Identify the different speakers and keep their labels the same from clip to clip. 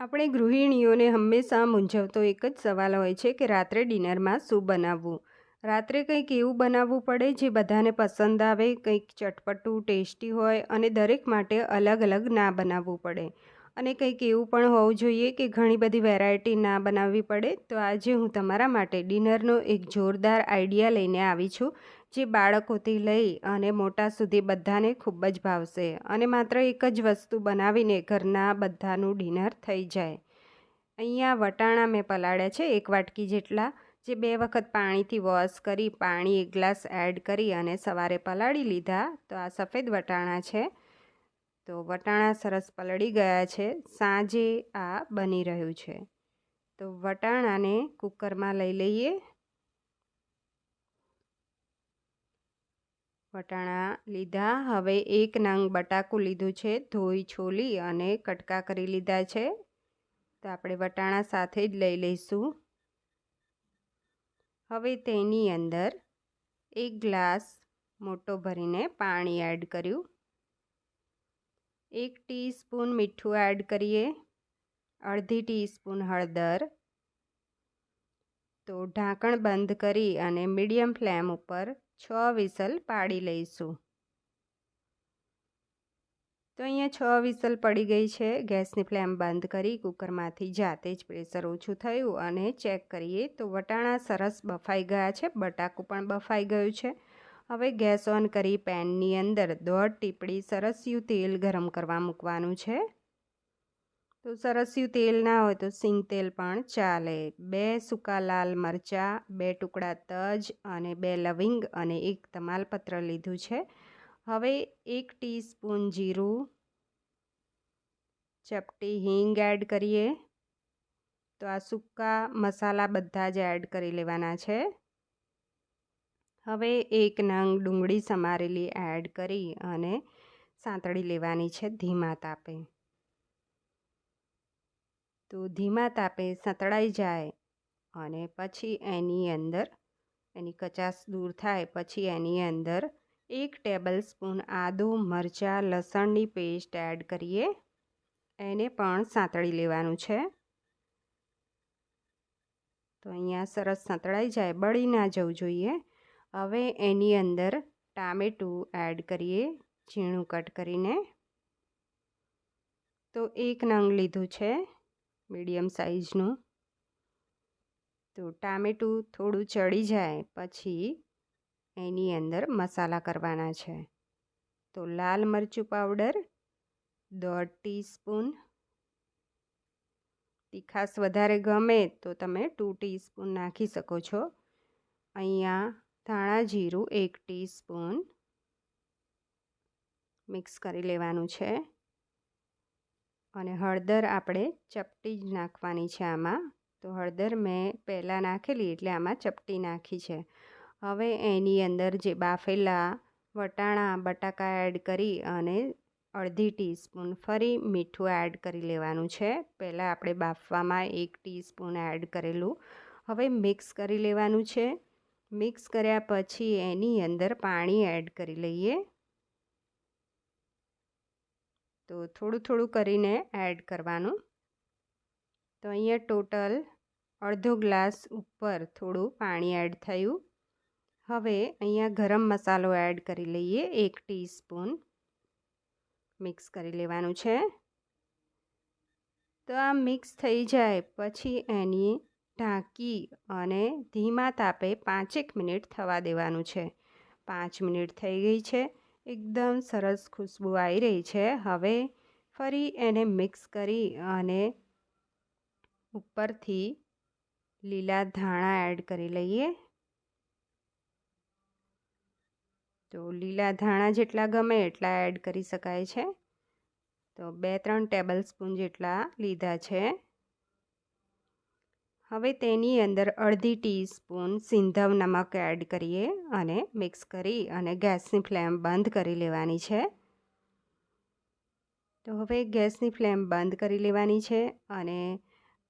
Speaker 1: આપણે ગૃહિણીઓને હંમેશા મૂંઝવતો એક જ સવાલ હોય છે કે રાત્રે ડિનરમાં શું બનાવવું. રાત્રે કંઈક એવું બનાવવું પડે જે બધાને પસંદ આવે, કંઈક ચટપટું, ટેસ્ટી હોય અને દરેક માટે અલગ અલગ ના બનાવવું પડે. અને કંઈક એવું પણ હોવું જોઈએ કે ઘણી બધી વેરાયટી ના બનાવવી પડે. તો આજે હું તમારા માટે ડિનરનો એક જોરદાર આઈડિયા લઈને આવી છું, જે બાળકોથી લઈ અને મોટા સુધી બધાને ખૂબ જ ભાવશે અને માત્ર એક જ વસ્તુ બનાવીને ઘરના બધાનું ડિનર થઈ જાય. અહીંયા વટાણા મેં પલાળ્યા છે 1 વાટકી જેટલા, જે 2 વખત પાણીથી વોશ કરી પાણી 1 ગ્લાસ એડ કરી અને સવારે પલાળી લીધા. તો આ સફેદ વટાણા છે. તો વટાણા સરસ પલળી ગયા છે. સાંજે આ બની રહ્યું છે. તો વટાણાને કુકરમાં લઈ લઈએ. વટાણા લીધા. હવે 1 નંગ બટાકું લીધું છે, ધોઈ છોલી અને કટકા કરી લીધા છે. તો આપણે વટાણા સાથે જ લઈ લઈશું. હવે તેની અંદર 1 ગ્લાસ મોટો ભરીને પાણી એડ કર્યું. 1 ટીસ્પૂન મીઠું એડ કરીએ. અડધી ટીસ્પૂન હળદર. તો ઢાંકણ બંધ કરી અને મીડિયમ ફ્લેમ ઉપર 6 વિસલ પાડી લઈશું. તો અહીંયા 6 વિસલ પડી ગઈ છે. ગેસની ફ્લેમ બંધ કરી કુકરમાંથી જાતે જ પ્રેશર ઓછું થયું અને ચેક કરીએ તો વટાણા સરસ બફાઈ ગયા છે, બટાકું પણ બફાઈ ગયું છે. હવે ગેસ ઓન કરી પેનની અંદર 1/2 ટીપડી સરસિયું તેલ ગરમ કરવા મૂકવાનું છે. તો સરસિયું તેલ ના હોય તો સિંગ તેલ પણ ચાલે. 2 સૂકા લાલ મરચાં, 2 ટુકડા તજ અને 2 લવિંગ અને 1 તમાલપત્ર લીધું છે. હવે 1 ટીસ્પૂન જીરું, ચપટી હિંગ એડ કરીએ. તો આ સૂકા મસાલા બધા જ એડ કરી લેવાના છે. હવે 1 નંગ ડુંગળી સમારેલી એડ કરી અને સાંતળી લેવાની છે ધીમા તાપે. તો ધીમા તાપે સતળાઈ જાય અને પછી એની કચાશ દૂર થાય પછી એની અંદર 1 ટેબલસ્પૂન આદું, મરચાં, લસણની પેસ્ટ એડ કરીએ. એને પણ સાંતળી લેવાનું છે. તો અહીંયા સરસ સાંતળાઈ જાય, બળી ના જવું જોઈએ. હવે એની અંદર ટામેટું એડ કરીએ, ઝીણું કટ કરીને. તો 1 નંગ લીધું છે, મીડિયમ સાઇઝનું. તો ટામેટું થોડું ચડી જાય પછી એની અંદર મસાલા કરવાના છે. તો લાલ મરચું પાવડર 1/2 ટીસ્પૂન. તીખાશ વધારે ગમે તો તમે 2 ટીસ્પૂન નાખી શકો છો. અહીંયા ધાણા જીરું 1 ટીસ્પૂન મિક્સ કરી લેવાનું છે. અને હળદર આપણે ચપટી જ નાખવાની છે આમાં. તો હળદર મેં પહેલાં નાખેલી એટલે આમાં ચપટી નાખી છે. હવે એની અંદર જે બાફેલા વટાણા બટાકા એડ કરી અને અડધી ટીસ્પૂન ફરી મીઠું એડ કરી લેવાનું છે. પહેલાં આપણે બાફવામાં 1 ટીસ્પૂન એડ કરેલું. હવે મિક્સ કરી લેવાનું છે. મિક્સ કર્યા પછી એની અંદર પાણી એડ કરી લઈએ. તો થોડું થોડું કરીને એડ કરવાનું. તો અહીંયા ટોટલ અડધો ગ્લાસ ઉપર થોડું પાણી એડ થયું. હવે અહીંયા ગરમ મસાલો એડ કરી લઈએ 1 ટીસ્પૂન. મિક્સ કરી લેવાનું છે. તો આ મિક્સ થઈ જાય પછી એની ઢાંકી અને ધીમા તાપે 5 મિનિટ થવા દેવાનું છે. 5 મિનિટ થઈ ગઈ છે. એકદમ સરસ ખુશ્બુ આવી રહી છે. હવે ફરી એને મિક્સ કરી અને ઉપરથી લીલા ધાણા એડ કરી લઈએ. તો લીલા ધાણા જેટલા ગમે એટલા એડ કરી શકાય છે. તો 2-3 ટેબલસ્પૂન જેટલા લીધા છે. હવે તેની અંદર અડધી ટીસ્પૂન સિંધવ નમક એડ કરીએ અને મિક્સ કરી અને ગેસની ફ્લેમ બંધ કરી લેવાની છે. તો હવે ગેસની ફ્લેમ બંધ કરી લેવાની છે અને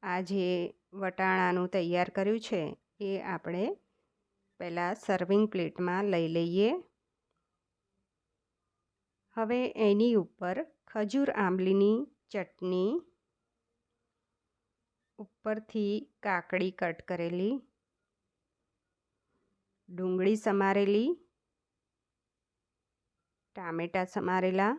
Speaker 1: આ જે વટાણાનું તૈયાર કર્યું છે એ આપણે પહેલાં સર્વિંગ પ્લેટમાં લઈ લઈએ. હવે એની ઉપર ખજૂર આંબલીની ચટણી ઉપરથી કાકડી કટ કરેલી, ડુંગળી સમારેલી, ટામેટાં સમારેલા.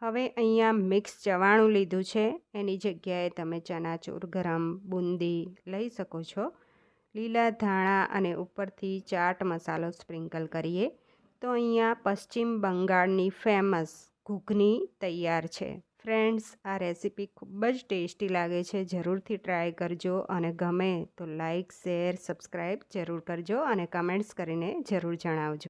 Speaker 1: હવે અહીંયા મિક્સ ચવાણું લીધું છે, એની જગ્યાએ તમે ચણાચૂર, ગરમ, બુંદી લઈ શકો છો. લીલા ધાણા અને ઉપરથી ચાટ મસાલો સ્પ્રિંકલ કરીએ તો અહીંયા પશ્ચિમ બંગાળની ફેમસ ઘૂઘની તૈયાર છે. ફ્રેન્ડ્સ, આ રેસીપી ખૂબ જ ટેસ્ટી લાગે છે. જરૂરથી ટ્રાય કરજો અને ગમે તો લાઈક, શેર, સબસ્ક્રાઈબ જરૂર કરજો અને કમેન્ટ્સ કરીને જરૂર જણાવજો.